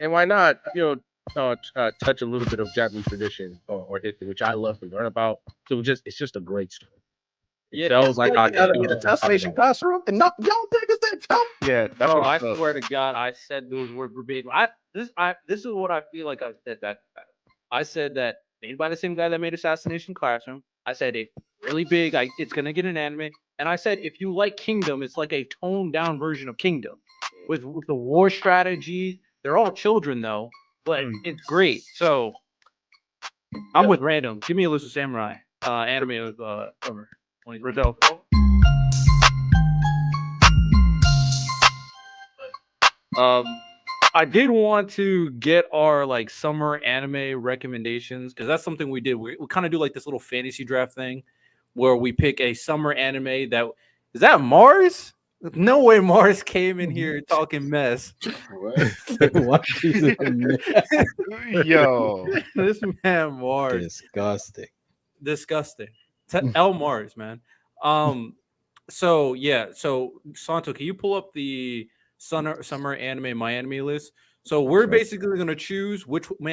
And why not, touch a little bit of Japanese tradition or history, which I love to learn about. So it's just a great story. It Yeah, tells like how Out of history the was assassination classroom and knock y'all niggas that tell me. Yeah, that's bro, what I I'm up. swear to God, I said those words verbatim. This is what I feel like I said that. I said that made by the same guy that made Assassination Classroom. I said it really big. It's gonna get an anime, and I said if you like Kingdom, it's like a toned down version of Kingdom, with the war strategies. They're all children though, but it's great. So I'm with random. Give me a list of samurai anime of summer 2020. Riddell. Um, I did want to get our like summer anime recommendations because that's something we did. We kind of do like this little fantasy draft thing where we pick a summer anime that is that Mars? No way Mars came in here talking mess. What piece of Yo, This man Mars. disgusting. Disgusting. L Mars, man. Um so yeah, so Santo, can you pull up the summer anime my anime list? So we're Sure. basically gonna choose which my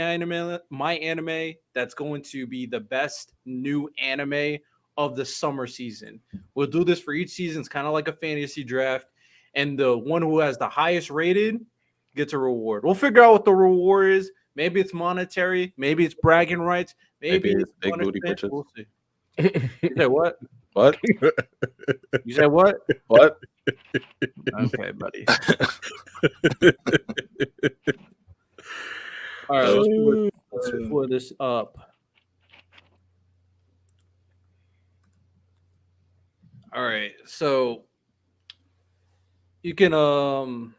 anime that's going to be the best new anime of the summer season. We'll do this for each season. It's kind of like a fantasy draft, and the one who has the highest rated gets a reward. We'll figure out what the reward is. Maybe it's monetary, maybe it's bragging rights, maybe Maybe it's it's big booty punishment. bitches. We'll see. You said what? What? You said what? What? Okay, buddy. All right, let's pull this up. All right, so you can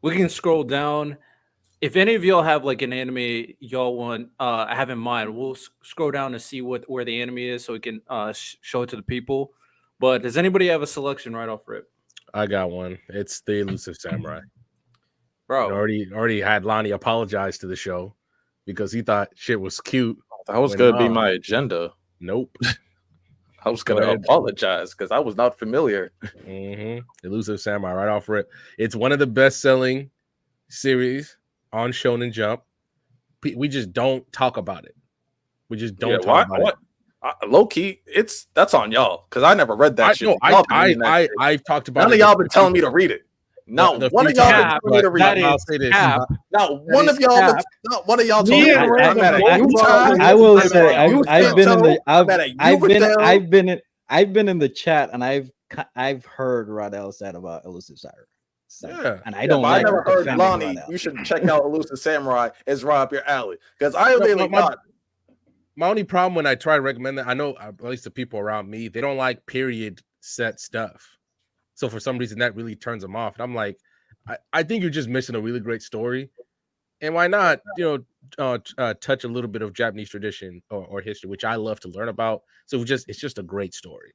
we can scroll down. If any of y'all have like an anime y'all want have in mind, we'll scroll down to see what where the anime is so we can show it to the people. But does anybody have a selection right off rip? I got one. It's the Elusive Samurai. Bro, Already had Lonnie apologize to the show because he thought shit was cute. That was when, gonna be my agenda. Nope. I was Go gonna ahead. apologize because I was not familiar. Elusive Samurai right off rip. It's one of the best-selling series on Shonen Jump. We just don't talk about it. We just don't talk about it. Low key, that's on y'all because I never read that shit. No, Y'all been reading that shit. I've talked about None it. of y'all been telling me to read it. Not The one of few y'all been times, telling me to but read I'll it. say this. Cap. Not one of y'all. Not one of y'all told me. Me to and read it. I'm mad Random at you, both Ty. I will I'm say mad at you, I've been in the I'm mad at you, I've been in the chat and I've heard Radel said about Elusive Siren. So, Yeah. and I Yeah, don't but like I never heard defending Lonnie. Radel. You should check out Elusive Samurai. It's right up your alley because I really not. My only problem when I try to recommend that, I know at least the people around me, they don't like period set stuff. So for some reason that really turns them off. And I'm like, I think you're just missing a really great story. And why not, touch a little bit of Japanese tradition or history, which I love to learn about. So it's just a great story.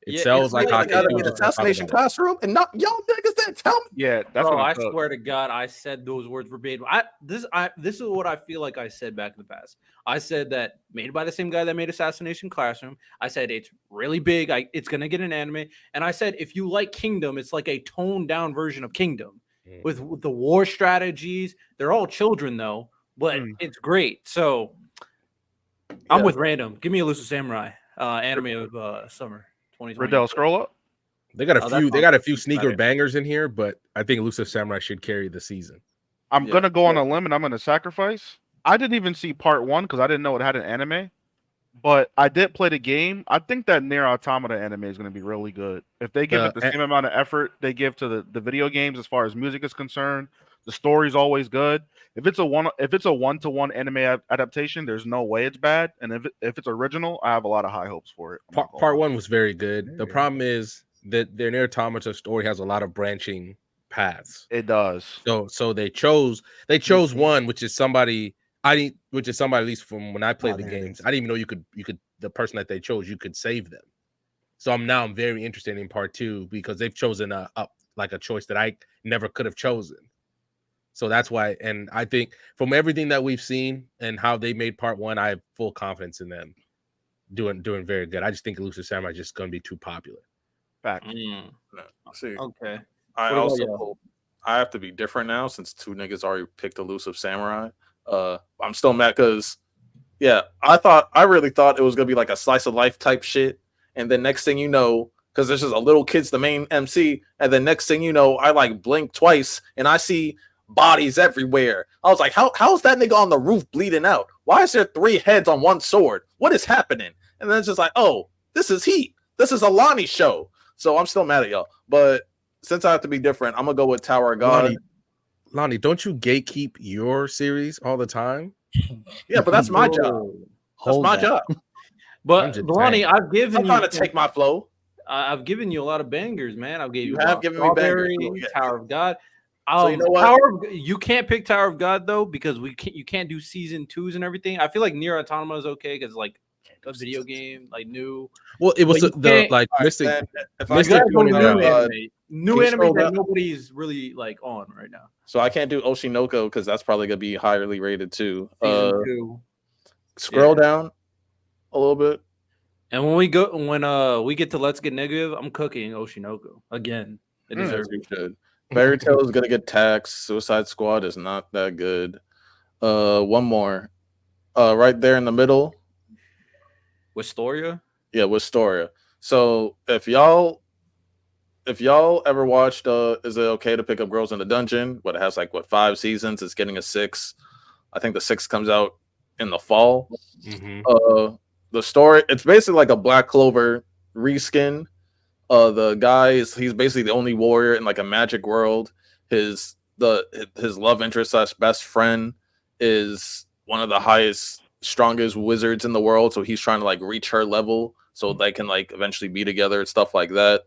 It Yeah, sells it's like like how I gotta be people the just don't talk assassination about it. classroom and knock y'all niggas that tell me. yeah, that's Bro, what I I'm up. swear to God, I said those words verbatim. This is what I feel like I said back in the past. I said that made by the same guy that made Assassination Classroom. I said it's really big. It's gonna get an anime, and I said if you like Kingdom, it's like a toned down version of Kingdom with the war strategies. They're all children though, but it's great. So I'm with random. Give me Elusive Samurai anime of summer 2020. Riddell, scroll up. They got Oh, a that's few. They not- got a few that's sneaker not it. bangers in here, but I think Elusive Samurai should carry the season. I'm gonna go on a limb and I'm gonna sacrifice. I didn't even see part one because I didn't know it had an anime. But I did play the game. I think that Near Automata anime is going to be really good. If they give it the same amount of effort they give to the video games as far as music is concerned, the story's always good. If it's a one-to-one anime adaptation, there's no way it's bad. And if it's original, I have a lot of high hopes for it. Part one was very good. The problem is that their Near Automata story has a lot of branching paths. It does. So they chose one, which is somebody at least from when I played the games. I didn't even know you could the person that they chose, you could save them. So I'm very interested in part two because they've chosen a choice that I never could have chosen. So that's why, and I think from everything that we've seen and how they made part one, I have full confidence in them doing very good. I just think Elusive Samurai is just going to be too popular. Fact. See, Okay. I I have to be different now since 2 niggas already picked Elusive Samurai. I'm still mad because, yeah, I really thought it was gonna be like a slice of life type shit, and then next thing you know, because this is a little kid's the main MC, and then next thing you know, I like blink twice and I see bodies everywhere. I was like, how's that nigga on the roof bleeding out? Why is there 3 heads on one sword? What is happening? And then it's just like, oh, this is Heat. This is a Lonnie show. So I'm still mad at y'all. But since I have to be different, I'm gonna go with Tower of God. Lonnie, don't you gatekeep your series all the time? Yeah, but that's my job. That's my job. But Lonnie, I've I'm given trying you to take my flow. I've given you a lot of bangers, man. I've gave You you have given me bangers. Strawberry, Yeah. Tower of God. So you know what? You can't pick Tower of God though because you can't do season 2s and everything. I feel like Nier Automata is okay because like a video game, like new. Well, it was But you can't- like All right, Mystic. then, if I Mystic You can't gotta go do going new down. anime. Can New you anime scroll that down? nobody's really like on right now. So I can't do Oshinoko because that's probably gonna be highly rated too. Season 2. Scroll down a little bit. And when we get to Let's Get Negative, I'm cooking Oshinoko again. It As deserves you it. should. Fairy Tail is gonna get taxed. Suicide Squad is not that good. One more. Right there in the middle. Wistoria? Yeah, Wistoria. So if y'all ever watched Is It Okay to Pick Up Girls in the Dungeon? But it has like 5 seasons, it's getting a 6. I think the 6 comes out in the fall. The story, it's basically like a Black Clover reskin. The guy he's basically the only warrior in like a magic world. His love interest / best friend is one of the highest, strongest wizards in the world. So he's trying to like reach her level so they can like eventually be together and stuff like that.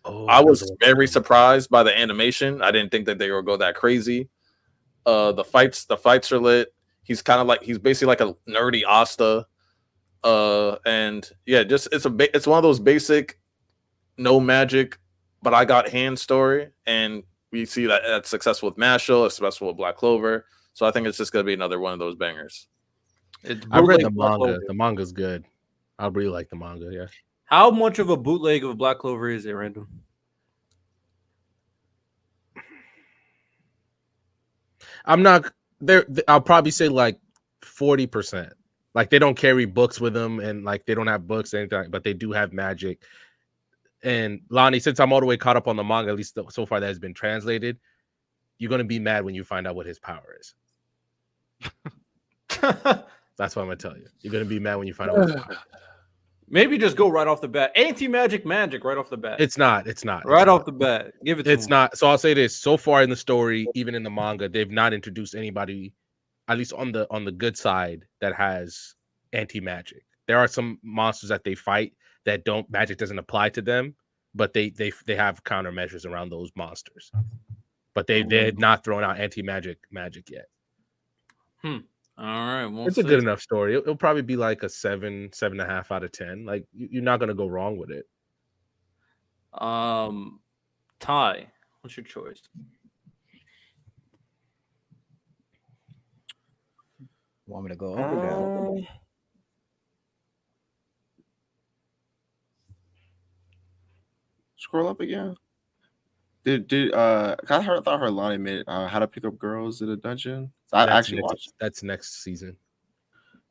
I was very surprised by the animation. I didn't think that they would go that crazy. The fights are lit. He's basically like a nerdy Asta. And yeah, just it's one of those basic no magic, but I got hand story, and we see that that's successful with Mashal, it's successful with Black Clover. So I think it's just gonna be another one of those bangers. I read the manga. The manga's good. I really like the manga. Yeah. How much of a bootleg of Black Clover is it, Random? I'm not there. I'll probably say like 40%. Like they don't carry books with them, and like they don't have books or anything, but they do have magic. And Lonnie, since I'm all the way caught up on the manga, at least so far that has been translated, you're gonna be mad when you find out what his power is. That's what I'm gonna tell you. You're gonna be mad when you find out what his power is. Maybe just go right off the bat. Anti-magic magic right off the bat. It's not. Right off the bat. Give it to It's him. not. So I'll say this. So far in the story, even in the manga, they've not introduced anybody, at least on the good side, that has anti-magic. There are some monsters that they fight that magic doesn't apply to them, but they have countermeasures around those monsters. But they're not throwing out anti-magic yet. All right. It's a good enough story. It'll probably be like a 7.5 out of 10. Like you're not gonna go wrong with it. Ty, what's your choice? Want me to go up or down? Scroll up again. I thought I heard Lonnie made How to Pick Up Girls in a Dungeon. So I actually watched. That's next season.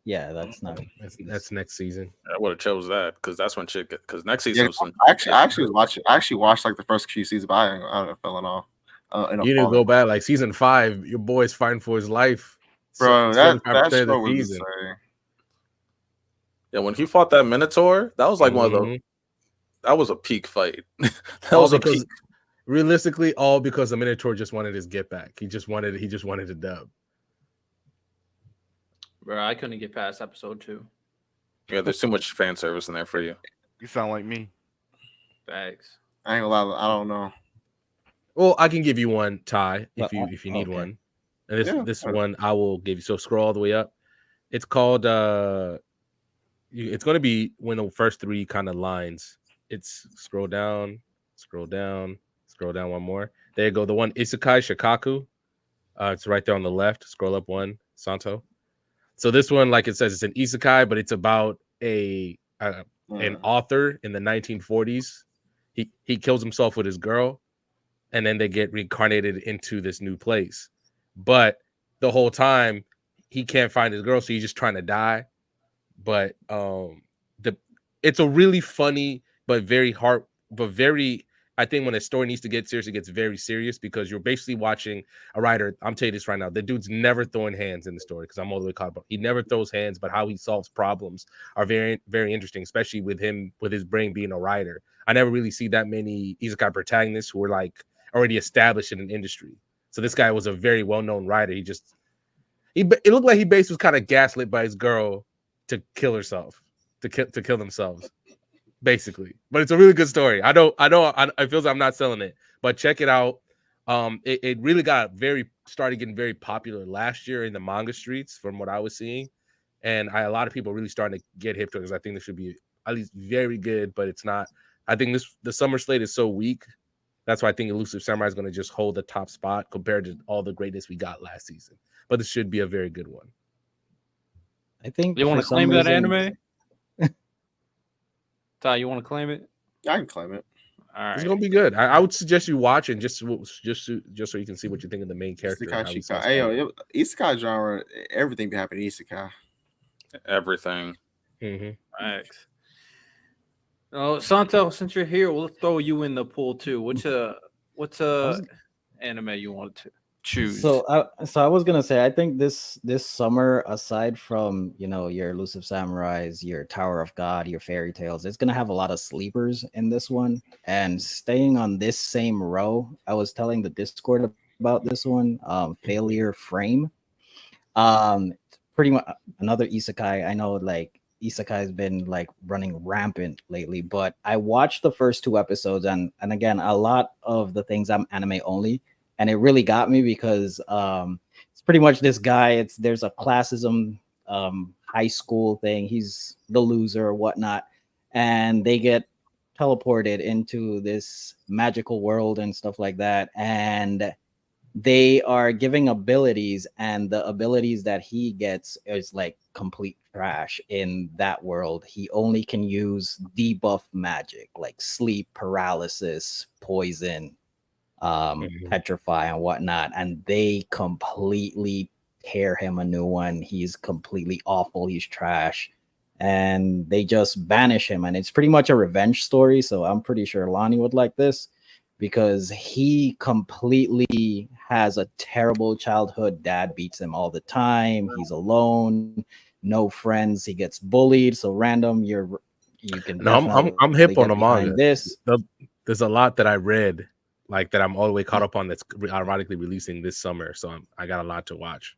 Yeah, that's not. That's next season. I would have chose that because that's when shit. Because next season, I actually was watching. I actually watched like the first few seasons, but I fell off. You need to go back like season 5. Your boy's fighting for his life, bro. That show was insane. Yeah, when he fought that Minotaur, that was like one of those. That was a peak fight. Realistically, all because the Minotaur just wanted his get back. He just wanted a dub. Bro, I couldn't get past episode 2. Yeah, there's too much fan service in there for you. You sound like me. Thanks. I ain't gonna lie, I don't know. Well, I can give you one, Ty, if you need one. And this one I will give you. So scroll all the way up. It's called it's going to be when the first 3 kind of lines. It's scroll down one more. There you go. The one Isekai Shikaku. It's right there on the left. Scroll up one, Santo. So this one, like it says, it's an isekai, but it's about an author in the 1940s. He kills himself with his girl, and then they get reincarnated into this new place. But the whole time he can't find his girl, so he's just trying to die. But the it's a really funny but very I think when a story needs to get serious, it gets very serious because you're basically watching a writer. I'm telling you this right now. The dude's never throwing hands in the story because I'm all the way caught up. He never throws hands, but how he solves problems are very, very interesting, especially with him, with his brain being a writer. I never really see that many isekai protagonists who are like already established in an industry. So this guy was a very well-known writer. It looked like he basically was kind of gaslit by his girl to kill herself, to kill themselves, basically. But it's a really good story. I feel like I'm not selling it, but check it out. It really started getting very popular last year in the manga streets, from what I was seeing, and a lot of people really starting to get hip to it because I think this should be at least very good, but it's not. I think the summer slate is so weak. That's why I think Elusive Samurai is going to just hold the top spot compared to all the greatness we got last season. But this should be a very good one. I think You want for to some claim that reason, anime? Ty, you want to claim it? I can claim it. All It's right. gonna be good. I would suggest you watch it just so you can see what you think of the main character and how he solves Hey, problems. isekai genre, everything be happening in isekai. Everything. Mhm. Thanks. Oh, Santo, since you're here, we'll throw you in the pool too. What's was- anime you want to choose? so I was gonna say, I think this summer, aside from your Elusive Samurais, your Tower of God, your Fairy Tales, it's gonna have a lot of sleepers in this one. And staying on this same row, I was telling the Discord about this one, Failure Frame. It's pretty much another isekai. I know, like, isekai has been like running rampant lately, but I watched the first 2 episodes, and again, a lot of the things, I'm anime only, and it really got me because it's pretty much this guy. There's a classism high school thing. He's the loser or whatnot, and they get teleported into this magical world and stuff like that, and they are giving abilities, and the abilities that he gets is like complete trash. In that world, he only can use debuff magic like sleep, paralysis, poison, Mhm. petrify, and whatnot, and they completely tear him a new one. He's completely awful, he's trash, and they just banish him. And it's pretty much a revenge story, so I'm pretty sure Lonnie would like this because he completely has a terrible childhood. Dad beats him all the time, he's alone, no friends, he gets bullied. So random, you can No, definitely I'm hip on get the manga. behind this. There's a lot that I read, like that I'm all the way caught up on. That's ironically releasing this summer, so I got a lot to watch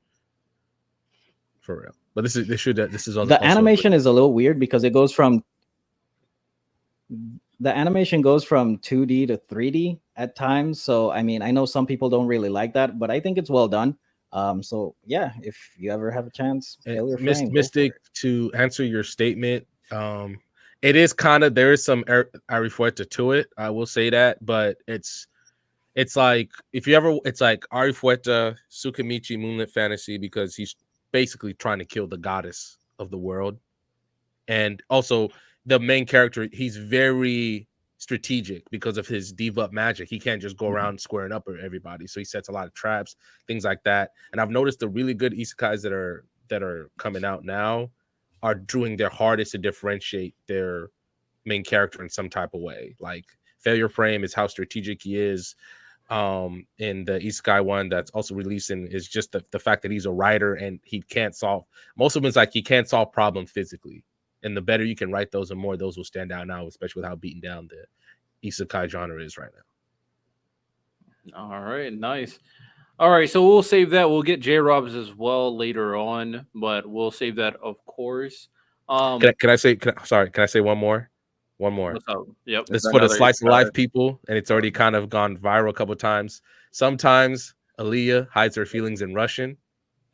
for real. But this is The also a good. animation is a little weird because the animation goes from 2D to 3D at times. So I mean, I know some people don't really like that, but I think it's well done. So yeah, if you ever have a chance, Failure Frame, go for Mystic, it. to answer your statement, it is kind of, there is some Arifueta to it. I will say that, but it's like, if you ever, it's like Arifueta, Tsukimichi, Moonlit Fantasy, because he's basically trying to kill the goddess of the world. And also the main character, he's very strategic because of his debuff magic. He can't just go around squaring up with everybody. So he sets a lot of traps, things like that. And I've noticed the really good isekais that are coming out now are doing their hardest to differentiate their main character in some type of way. Like Failure Frame is how strategic he is. In the isekai one that's also releasing is just the fact that he's a writer and he can't solve, most of them is like he can't solve problems physically. And the better you can write those, and more those will stand out now, especially with how beaten down the isekai genre is right now. All right, nice. All right, so we'll save that. We'll get J Robs as well later on, but we'll save that, of course. Can I say one more? One more. What's up? Yep. This It's is for the another slice of isekai. life people, and it's already kind of gone viral a couple times. Sometimes Aaliyah hides her feelings in Russian.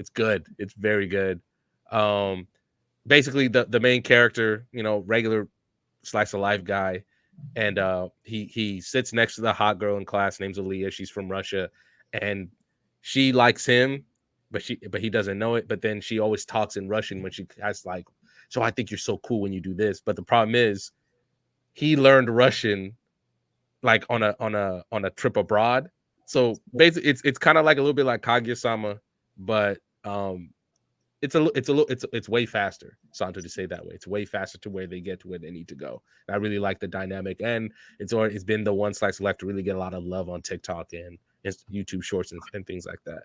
It's good. It's very good. Basically the main character, regular slice of life guy, and he sits next to the hot girl in class named Aaliyah. She's from Russia, and she likes him, but he doesn't know it. But then she always talks in Russian when she has like, so I think you're so cool when you do this. But the problem is he learned Russian like on a trip abroad. So basically, it's kind of like a little bit like Kaguya-sama, but it's way faster. Santo, to say that way, it's way faster to where they get to where they need to go. And I really like the dynamic, and it's been the one slice left to really get a lot of love on TikTok and YouTube Shorts and things like that.